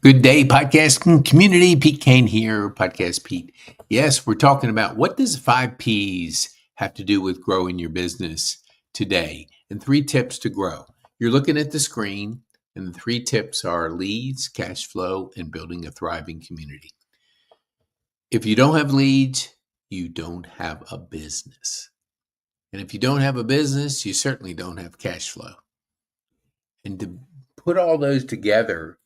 Good day, podcasting community. Pete Kane here, Podcast Pete. Yes, we're talking about what does 5 Ps have to do with growing your business today, and 3 tips to grow. You're looking at the screen, and the 3 tips are leads, cash flow, and building a thriving community. If you don't have leads, you don't have a business. And if you don't have a business, you certainly don't have cash flow. And to put all those together,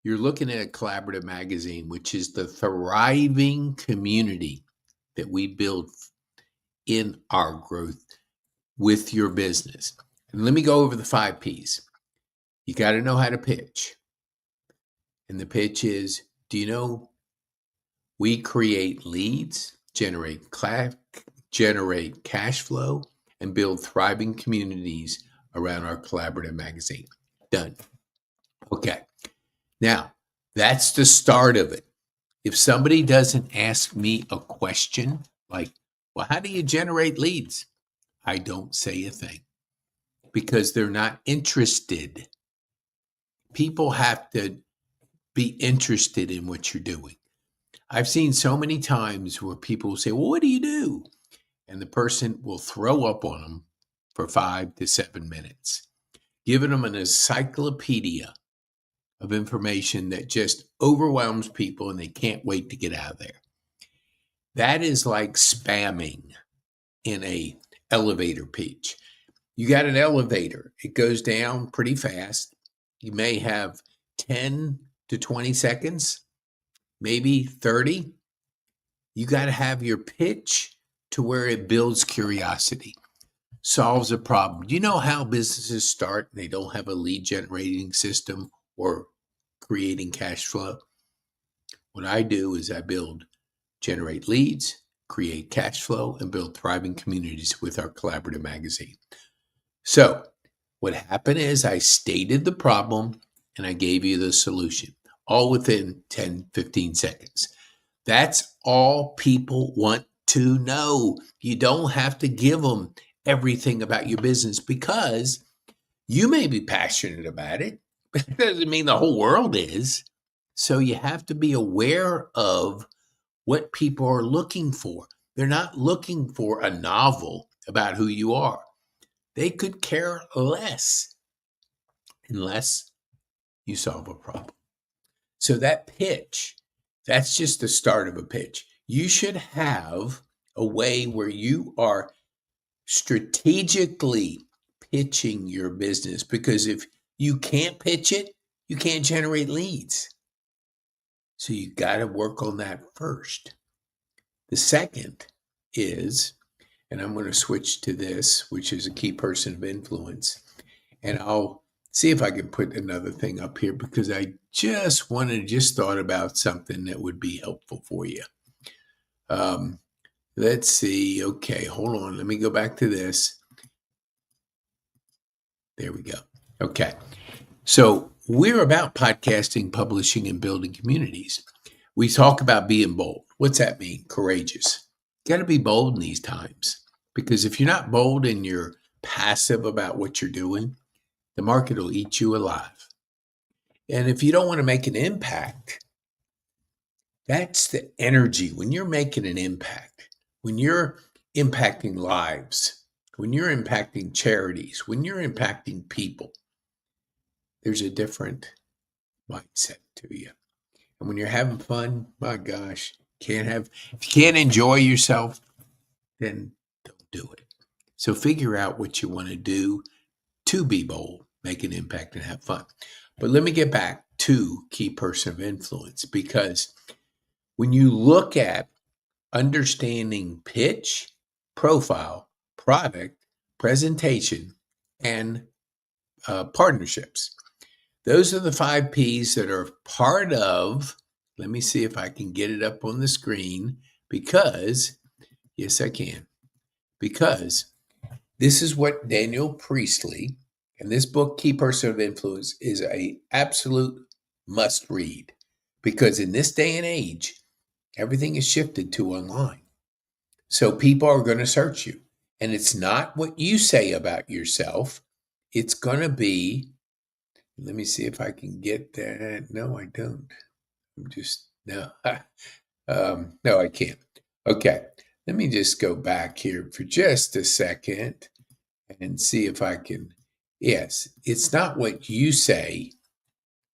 you're looking at a collaborative magazine, which is the thriving community that we build in our growth with your business. And let me go over the 5 Ps. You got to know how to pitch. And the pitch is, do you know we create leads, generate cash flow, and build thriving communities around our collaborative magazine. Done. Okay. Now, that's the start of it. If somebody doesn't ask me a question like, well, how do you generate leads? I don't say a thing because they're not interested. People have to be interested in what you're doing. I've seen so many times where people say, well, what do you do? And the person will throw up on them for 5 to 7 minutes, giving them an encyclopedia of information that just overwhelms people and they can't wait to get out of there. That is like spamming in a elevator pitch. You got an elevator. It goes down pretty fast. You may have 10 to 20 seconds, maybe 30. You got to have your pitch to where it builds curiosity, solves a problem. Do you know how businesses start? They don't have a lead generating system or creating cash flow. What I do is I generate leads, create cash flow, and build thriving communities with our collaborative magazine. So what happened is I stated the problem and I gave you the solution, all within 10, 15 seconds. That's all people want to know. You don't have to give them everything about your business because you may be passionate about it, but it doesn't mean the whole world is. So you have to be aware of what people are looking for. They're not looking for a novel about who you are. They could care less unless you solve a problem. So that pitch, that's just the start of a pitch. You should have a way where you are strategically pitching your business, because if you can't pitch it, you can't generate leads. So you got to work on that first. The second is, and I'm going to switch to this, which is a key person of influence. And I'll see if I can put another thing up here because I just thought about something that would be helpful for you. Let's see. Okay, hold on. Let me go back to this. There we go. Okay. So we're about podcasting, publishing, and building communities. We talk about being bold. What's that mean? Courageous. You got to be bold in these times, because if you're not bold and you're passive about what you're doing, the market will eat you alive. And if you don't want to make an impact, that's the energy. When you're making an impact, when you're impacting lives, when you're impacting charities, when you're impacting people, there's a different mindset to you. And when you're having fun, my gosh, if you can't enjoy yourself, then don't do it. So figure out what you want to do to be bold, make an impact, and have fun. But let me get back to key person of influence, because when you look at understanding pitch, profile, product, presentation, and partnerships, those are the 5 Ps that are part of, let me see if I can get it up on the screen, because, yes, I can, because this is what Daniel Priestley, and this book, Key Person of Influence, is a absolute must read, because in this day and age, everything is shifted to online. So people are going to search you, and it's not what you say about yourself. It's going to be Let me see if I can get that. No, I don't. I'm just, no. No, I can't. Okay. Let me just go back here for just a second and see if I can. Yes, it's not what you say,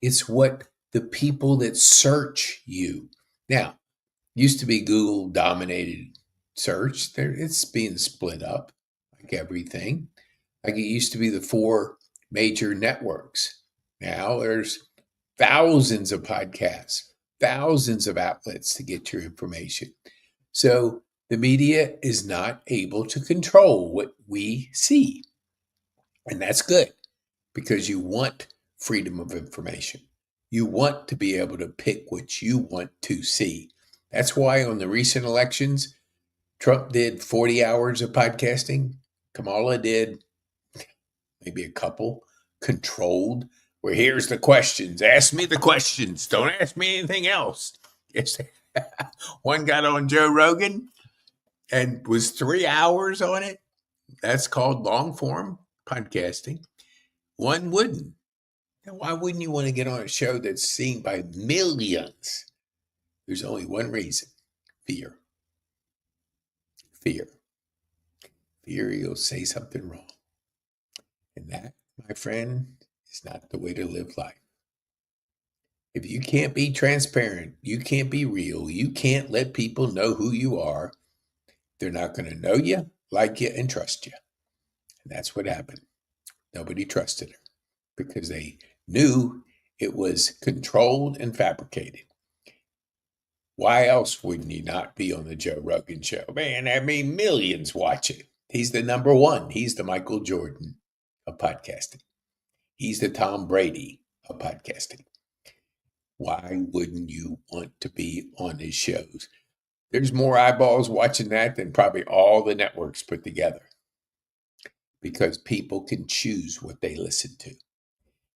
it's what the people that search you. Now, used to be Google dominated search. There, it's being split up like everything. Like it used to be the four major networks. Now there's thousands of podcasts, thousands of outlets to get your information. So the media is not able to control what we see. And that's good because you want freedom of information. You want to be able to pick what you want to see. That's why on the recent elections, Trump did 40 hours of podcasting. Kamala did maybe a couple, controlled, where here's the questions. Ask me the questions. Don't ask me anything else. Yes. One got on Joe Rogan and was 3 hours on it. That's called long form podcasting. One wouldn't. Now, why wouldn't you want to get on a show that's seen by millions? There's only one reason: fear. Fear. Fear you'll say something wrong. And that, my friend, is not the way to live life. If you can't be transparent, you can't be real, you can't let people know who you are, they're not going to know you, like you, and trust you. And that's what happened. Nobody trusted her because they knew it was controlled and fabricated. Why else wouldn't he not be on the Joe Rogan show? Man, I mean, millions watch it. He's the number one. He's the Michael Jordan of podcasting. He's the Tom Brady of podcasting. Why wouldn't you want to be on his shows? There's more eyeballs watching that than probably all the networks put together because people can choose what they listen to.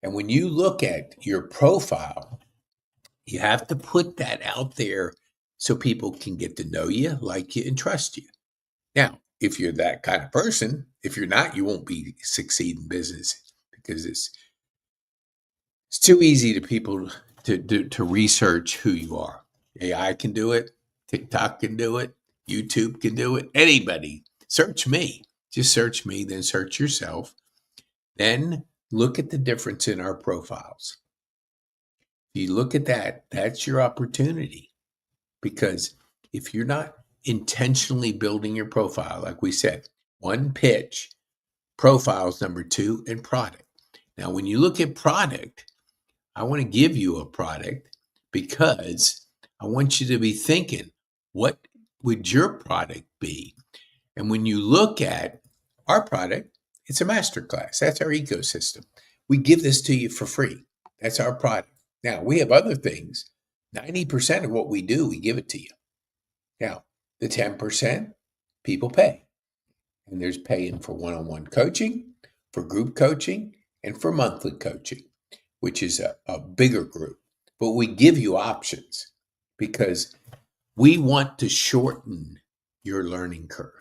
And when you look at your profile, you have to put that out there so people can get to know you, like you, and trust you. Now, if you're that kind of person, if you're not, you won't be succeed in business because it's too easy to people to research who you are. AI can do it. TikTok can do it. YouTube can do it. Anybody. Search me. Just search me, then search yourself. Then look at the difference in our profiles. If you look at that, that's your opportunity. Because if you're not intentionally building your profile, like we said, one pitch, profiles number two, and product. Now, when you look at product, I want to give you a product because I want you to be thinking, what would your product be? And when you look at our product, it's a masterclass. That's our ecosystem. We give this to you for free. That's our product. Now, we have other things. 90% of what we do, we give it to you. Now, the 10%, people pay. And there's paying for one-on-one coaching, for group coaching, and for monthly coaching, which is a bigger group. But we give you options because we want to shorten your learning curve.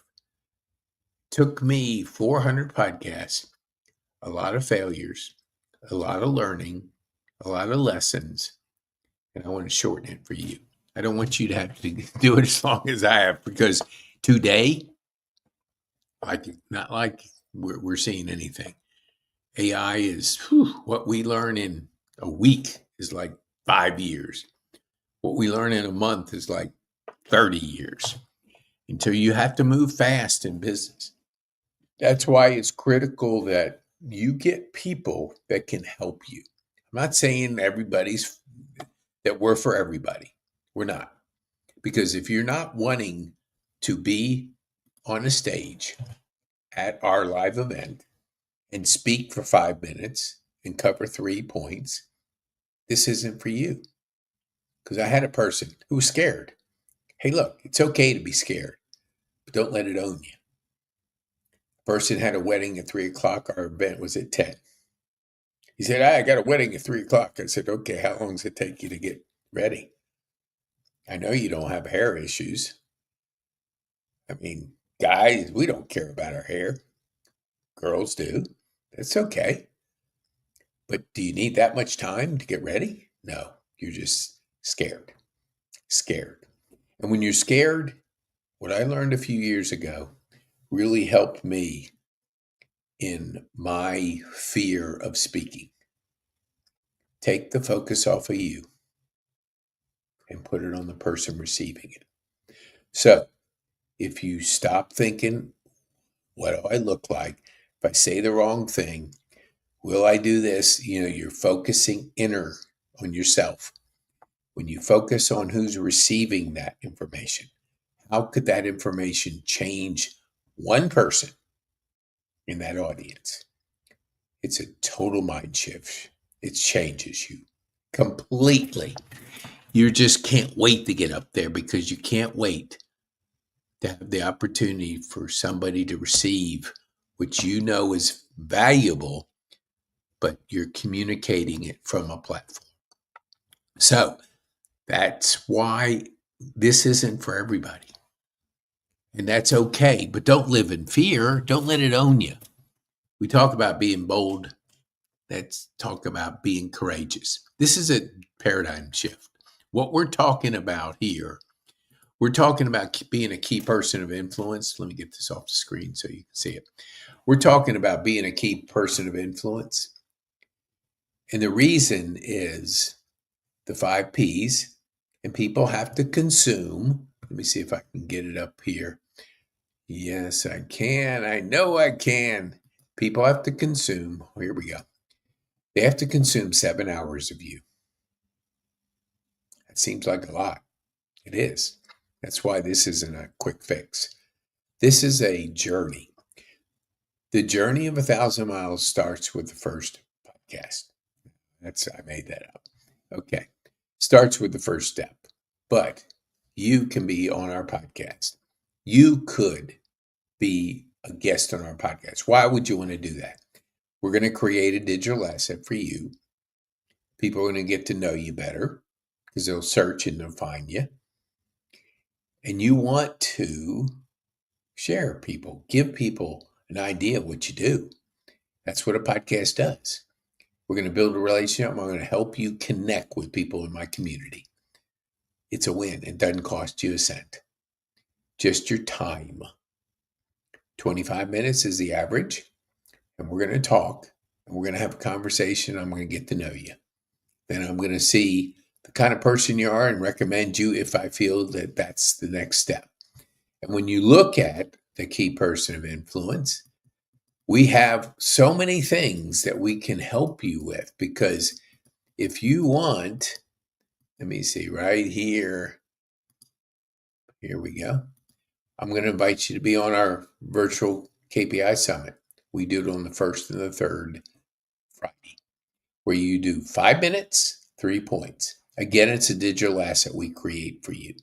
Took me 400 podcasts, a lot of failures, a lot of learning, a lot of lessons, and I want to shorten it for you. I don't want you to have to do it as long as I have because today, not like we're seeing anything. AI is what we learn in a week is like 5 years. What we learn in a month is like 30 years. Until you have to move fast in business. That's why it's critical that you get people that can help you. I'm not saying that we're for everybody. We're not. Because if you're not wanting to be on a stage at our live event and speak for 5 minutes and cover 3 points, this isn't for you. Because I had a person who was scared. Hey, look, it's okay to be scared, but don't let it own you. Person had a wedding at 3:00. Our event was at 10. He said, I got a wedding at 3:00. I said, okay, how long does it take you to get ready? I know you don't have hair issues. I mean, guys, we don't care about our hair. Girls do. That's okay. But do you need that much time to get ready? No, you're just scared. Scared. And when you're scared, what I learned a few years ago really helped me in my fear of speaking. Take the focus off of you and put it on the person receiving it. So if you stop thinking, what do I look like? If I say the wrong thing, will I do this? You're focusing inner on yourself. When you focus on who's receiving that information, how could that information change one person in that audience? It's a total mind shift. It changes you completely. You just can't wait to get up there because you can't wait to have the opportunity for somebody to receive what you know is valuable, but you're communicating it from a platform. So that's why this isn't for everybody. And that's okay, but don't live in fear. Don't let it own you. We talk about being bold. Let's talk about being courageous. This is a paradigm shift. What we're talking about here, we're talking about being a key person of influence. Let me get this off the screen so you can see it. We're talking about being a key person of influence. And the reason is the 5 Ps, and people have to consume. Let me see if I can get it up here. Yes, I can. I know I can. People have to consume. Here we go. They have to consume 7 hours of you. That seems like a lot. It is. That's why this isn't a quick fix. This is a journey. The journey of 1,000 miles starts with the first podcast. I made that up. Okay. Starts with the first step. But you can be on our podcast. You could be a guest on our podcast. Why would you want to do that? We're going to create a digital asset for you. People are going to get to know you better because they'll search and they'll find you. And you want to share people, give people an idea of what you do. That's what a podcast does. We're going to build a relationship. I'm going to help you connect with people in my community. It's a win. It doesn't cost you a cent. Just your time. 25 minutes is the average. And we're going to talk. And we're going to have a conversation. I'm going to get to know you. Then I'm going to see the kind of person you are and recommend you if I feel that that's the next step. And when you look at the key person of influence, we have so many things that we can help you with, because if you want, let me see right here. Here we go. I'm going to invite you to be on our virtual KPI summit. We do it on the 1st and the 3rd Friday, where you do 5 minutes, 3 points. Again, it's a digital asset we create for you.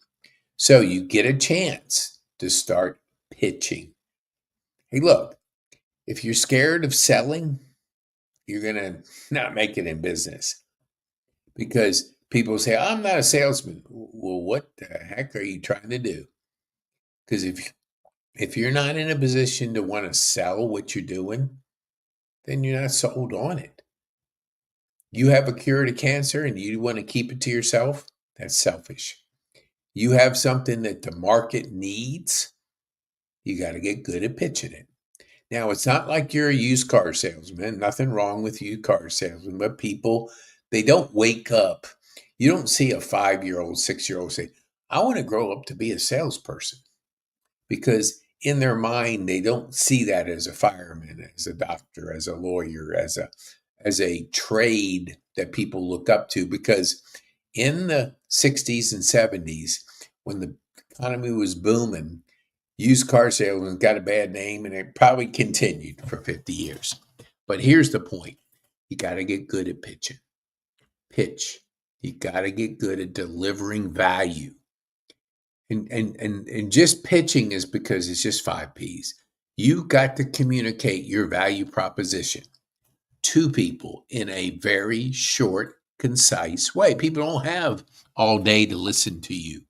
So you get a chance to start pitching. Hey, look, if you're scared of selling, you're going to not make it in business, because people say, I'm not a salesman. Well, what the heck are you trying to do? Because if you're not in a position to want to sell what you're doing, then you're not sold on it. You have a cure to cancer and you want to keep it to yourself? That's selfish. You have something that the market needs. You got to get good at pitching it. Now, it's not like you're a used car salesman. Nothing wrong with used car salesmen, but people, they don't wake up. You don't see a 5-year-old, 6-year-old say, I want to grow up to be a salesperson, because in their mind, they don't see that as a fireman, as a doctor, as a lawyer, as a trade that people look up to. Because in the 60s and 70s, when the economy was booming, used car salesmen got a bad name, and it probably continued for 50 years. But here's the point. You got to get good at pitching. Pitch. You got to get good at delivering value. And just pitching is because it's just 5 Ps. You got to communicate your value proposition to people in a very short, concise way. People don't have all day to listen to you.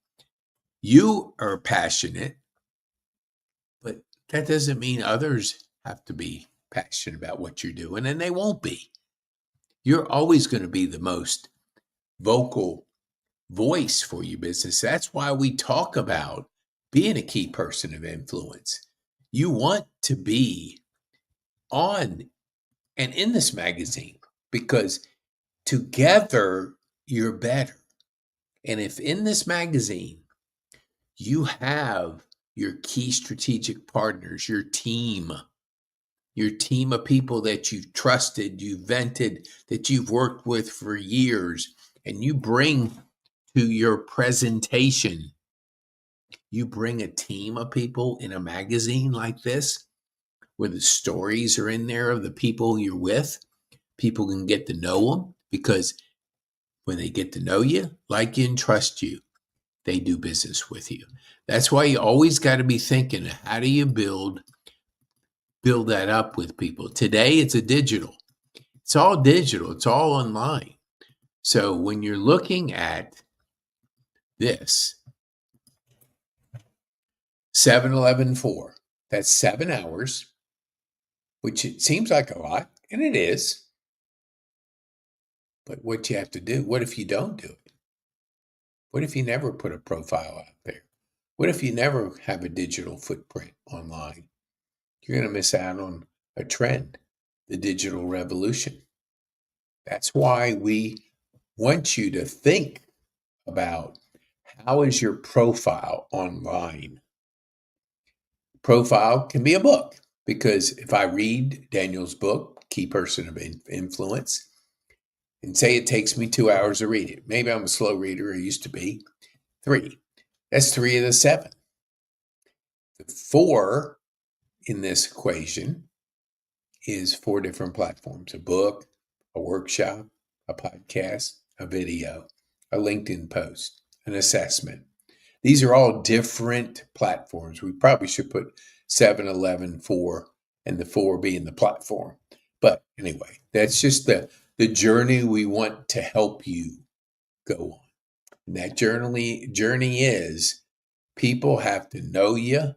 You are passionate, but that doesn't mean others have to be passionate about what you're doing, and they won't be. You're always going to be the most vocal voice for your business. That's why we talk about being a key person of influence. You want to be on and in this magazine because together you're better. And if in this magazine you have your key strategic partners, your team of people that you've trusted, you've vented, that you've worked with for years, and you bring to your presentation, you bring a team of people in a magazine like this, where the stories are in there of the people you're with, people can get to know them because when they get to know you, like you, and trust you, they do business with you. That's why you always got to be thinking, how do you build that up with people? Today, it's it's all digital, it's all online. So when you're looking at this 7-11-4, that's 7 hours, which it seems like a lot, and it is. But what you have to do, what if you don't do it? What if you never put a profile out there? What if you never have a digital footprint online? You're going to miss out on a trend, the digital revolution. That's why we want you to think about, how is your profile online? Profile can be a book, because if I read Daniel's book, Key Person of Influence, and say it takes me 2 hours to read it, maybe I'm a slow reader, I used to be, 3. That's 3 of the 7. The 4 in this equation is 4 different platforms: a book, a workshop, a podcast, a video, a LinkedIn post, an assessment. These are all different platforms. We probably should put 7-11-4 and the 4 being the platform. But anyway, that's just the journey we want to help you go on. And that journey is, people have to know you,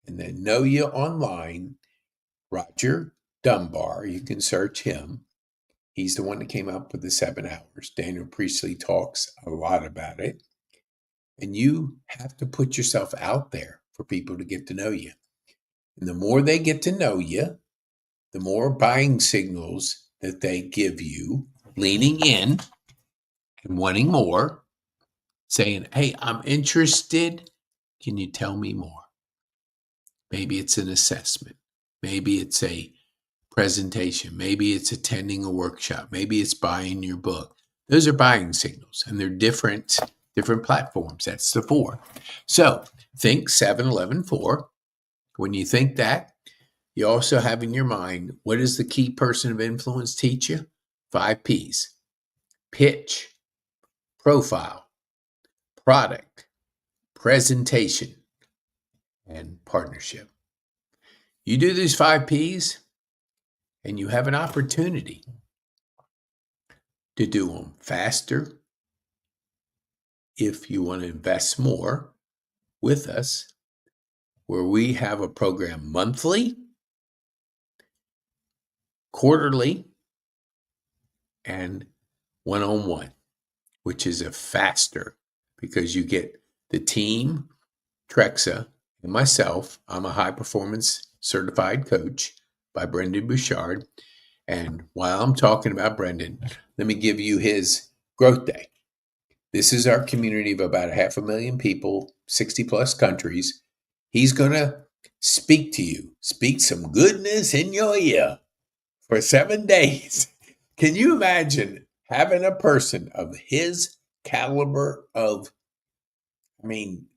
and then know you online. Roger Dunbar, you can search him. He's the one that came up with the 7 hours. Daniel Priestley talks a lot about it. And you have to put yourself out there for people to get to know you. And the more they get to know you, the more buying signals that they give you, leaning in and wanting more, saying, hey, I'm interested. Can you tell me more? Maybe it's an assessment. Maybe it's a presentation. Maybe it's attending a workshop. Maybe it's buying your book. Those are buying signals, and they're different platforms. That's the 4. So think 7-11-4. When you think that, you also have in your mind, what does the key person of influence teach you? 5 P's: pitch, profile, product, presentation, and partnership. You do these 5 P's, and you have an opportunity to do them faster. If you want to invest more with us, where we have a program monthly, quarterly, and one-on-one, which is a faster, because you get the team, Trexa, and myself. I'm a high performance certified coach by Brendan Bouchard. And while I'm talking about Brendan, let me give you his growth day. This is our community of about 500,000 people, 60 plus countries. He's going to speak to you, speak some goodness in your ear for 7 days. Can you imagine having a person of his caliber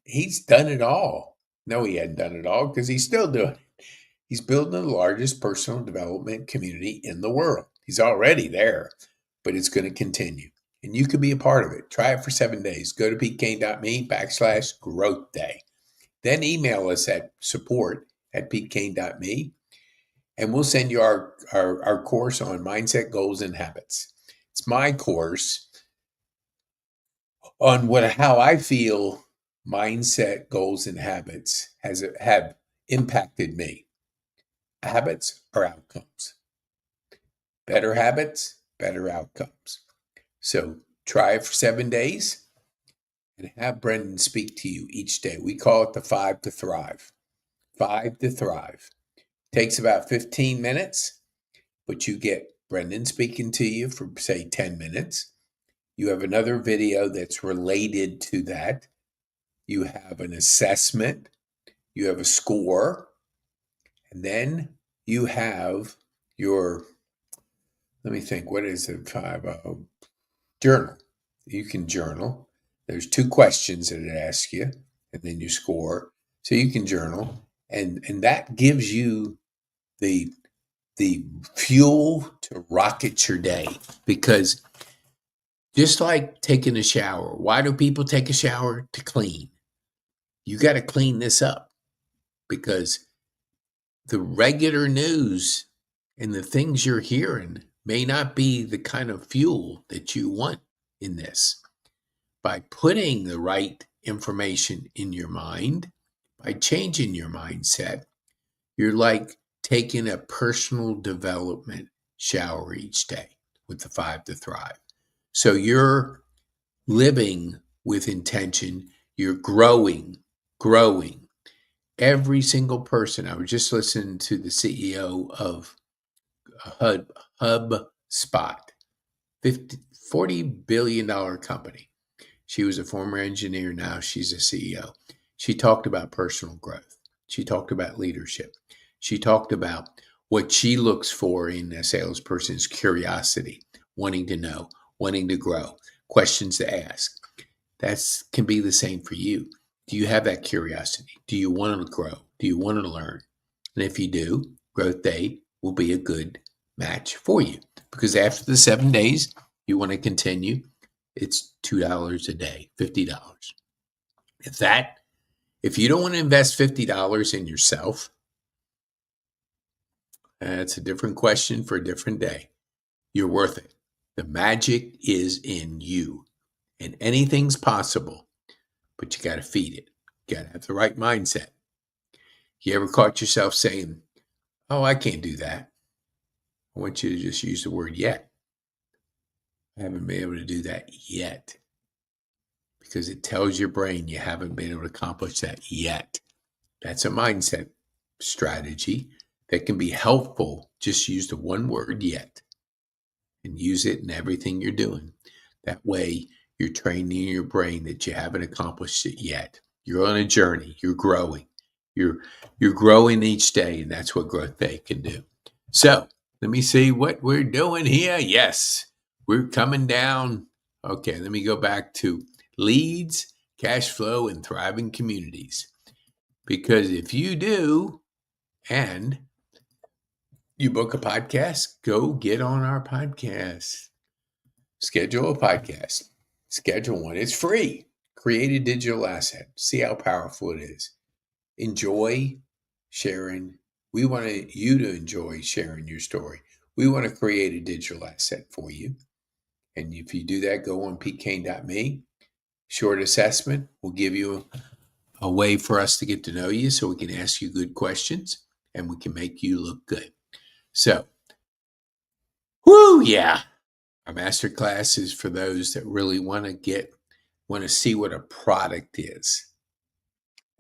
he's done it all. No, he hadn't done it all, because he's still doing it. He's building the largest personal development community in the world. He's already there, but it's going to continue. And you could be a part of it. Try it for 7 days. Go to petekane.me/growth day. Then email us at support@petekane.me, and we'll send you our course on mindset, goals, and habits. It's my course on how I feel mindset, goals, and habits have impacted me. Habits are outcomes. Better habits better outcomes. So try it for 7 days and have Brendan speak to you each day. We call it the 5 to Thrive. 5 to Thrive. Takes about 15 minutes, but you get Brendan speaking to you for, say, 10 minutes. You have another video that's related to that. You have an assessment. You have a score. And then you have your, let me think, what is it? Journal. You can journal. There's 2 questions that it asks you, and then you score. So you can journal, and that gives you the fuel to rocket your day. Because just like taking a shower, why do people take a shower? To clean. You got to clean this up, because the regular news and the things you're hearing may not be the kind of fuel that you want in this. By putting the right information in your mind, by changing your mindset, you're like taking a personal development shower each day with the 5 to Thrive. So you're living with intention. You're growing. Every single person. I was just listening to the CEO of HubSpot, $40 billion company. She was a former engineer. Now she's a CEO. She talked about personal growth. She talked about leadership. She talked about what she looks for in a salesperson's curiosity, wanting to know, wanting to grow, questions to ask. That can be the same for you. Do you have that curiosity? Do you want to grow? Do you want to learn? And if you do, Growth Day will be a good match for you, because after the 7 days, you want to continue. It's $2 a day, $50. If you don't want to invest $50 in yourself, that's a different question for a different day. You're worth it. The magic is in you, and anything's possible, but you got to feed it. You got to have the right mindset. You ever caught yourself saying, "Oh, I can't do that"? I want you to just use the word "yet." I haven't been able to do that yet, because it tells your brain you haven't been able to accomplish that yet. That's a mindset strategy that can be helpful. Just use the one word "yet" and use it in everything you're doing. That way, you're training your brain that you haven't accomplished it yet. You're on a journey. You're growing. You're growing each day, and that's what Growth Day can do. So let me see what we're doing here. Yes, we're coming down. Okay, let me go back to leads, cash flow, and thriving communities. Because if you do, and you book a podcast, go get on our podcast. Schedule a podcast. Schedule one. It's free. Create a digital asset. See how powerful it is. Enjoy sharing. We want you to enjoy sharing your story. We want to create a digital asset for you. And if you do that, go on PeteKane.me. Short assessment will give you a way for us to get to know you, so we can ask you good questions and we can make you look good. So, yeah. Our masterclass is for those that really want to see what a product is.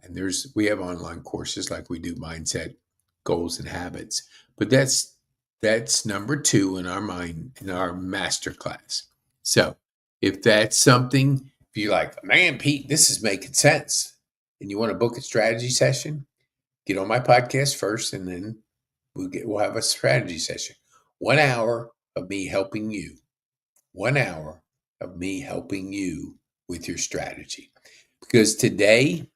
And we have online courses like we do mindset, goals, and habits. But that's number 2 in our masterclass. So if that's something, if you're like, "Man, Pete, this is making sense," and you want to book a strategy session, get on my podcast first, and then we'll have a strategy session. 1 hour of me helping you. 1 hour of me helping you with your strategy. Because today,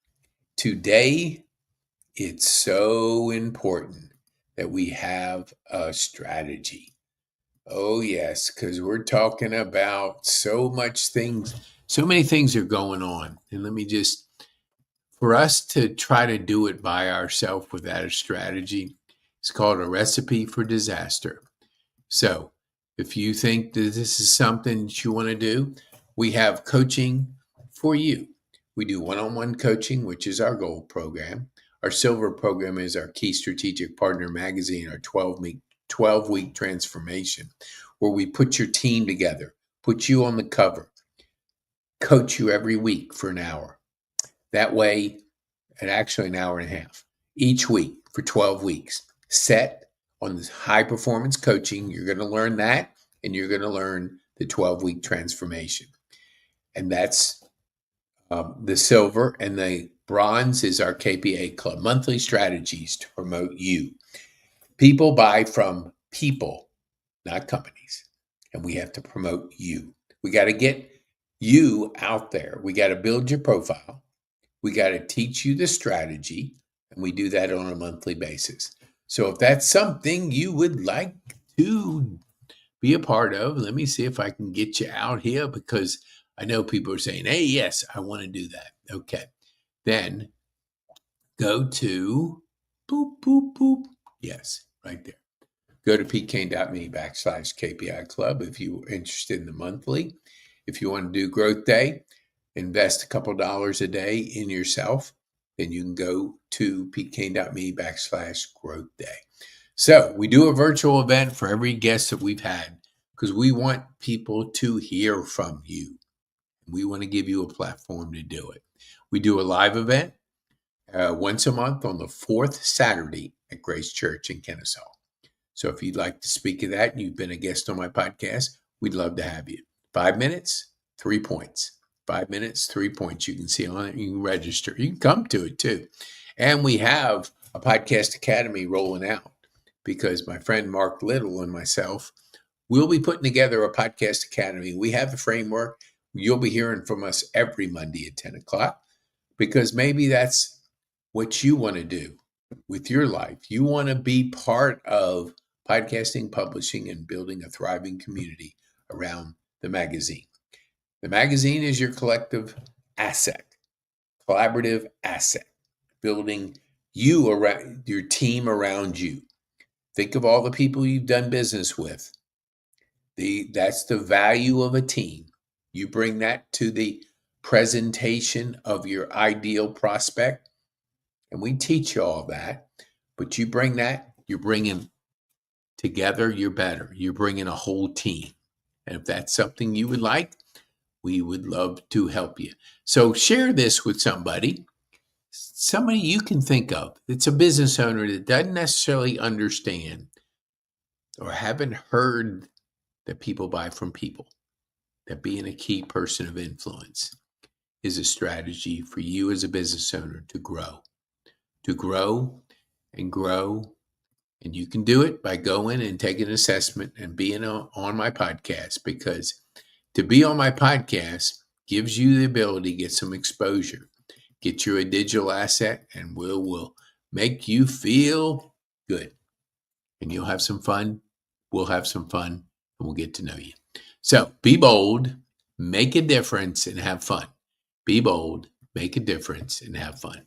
it's so important that we have a strategy. Oh, yes, because we're talking about so many things are going on. And for us to try to do it by ourselves without a strategy, it's called a recipe for disaster. So if you think that this is something that you want to do, we have coaching for you. We do one-on-one coaching, which is our gold program. Our silver program is our Key Strategic Partner magazine, our 12-week transformation, where we put your team together, put you on the cover, coach you every week for an hour. That way, and actually an hour and a half each week for 12 weeks. Set on this high performance coaching. You're going to learn that, and you're going to learn the 12-week transformation. And that's the silver, and the bronze is our KPA Club, monthly strategies to promote you. People buy from people, not companies, and we have to promote you. We got to get you out there. We got to build your profile. We got to teach you the strategy, and we do that on a monthly basis. So if that's something you would like to be a part of, let me see if I can get you out here, because I know people are saying, hey, yes, I want to do that. Okay. Then go to boop, boop, boop. Yes, right there. Go to pkane.me/KPI Club if you're interested in the monthly. If you want to do Growth Day, invest a couple dollars a day in yourself, then you can go to pkane.me/Growth Day. So we do a virtual event for every guest that we've had, because we want people to hear from you. We want to give you a platform to do it. We do a live event once a month on the fourth Saturday at Grace Church in Kennesaw. So if you'd like to speak of that and you've been a guest on my podcast, we'd love to have you. 5 minutes, 3 points. 5 minutes, 3 points. You can see on it. You can register. You can come to it too. And we have a podcast academy rolling out, because my friend Mark Little and myself will be putting together a podcast academy. We have the framework. You'll be hearing from us every Monday at 10 o'clock, because maybe that's what you want to do with your life. You want to be part of podcasting, publishing, and building a thriving community around the magazine. The magazine is your collective asset, collaborative asset, building you around your team around you. Think of all the people you've done business with. That's the value of a team. You bring that to the presentation of your ideal prospect, and we teach you all that. But you bring that, you're bringing together, you're better. You're bringing a whole team. And if that's something you would like, we would love to help you. So share this with somebody you can think of. It's a business owner that doesn't necessarily understand or haven't heard that people buy from people, that being a key person of influence is a strategy for you as a business owner to grow and grow. And you can do it by going and taking an assessment and being on my podcast, because to be on my podcast gives you the ability to get some exposure, get you a digital asset, and will make you feel good. And you'll have some fun. We'll have some fun, and we'll get to know you. So be bold, make a difference, and have fun. Be bold, make a difference, and have fun.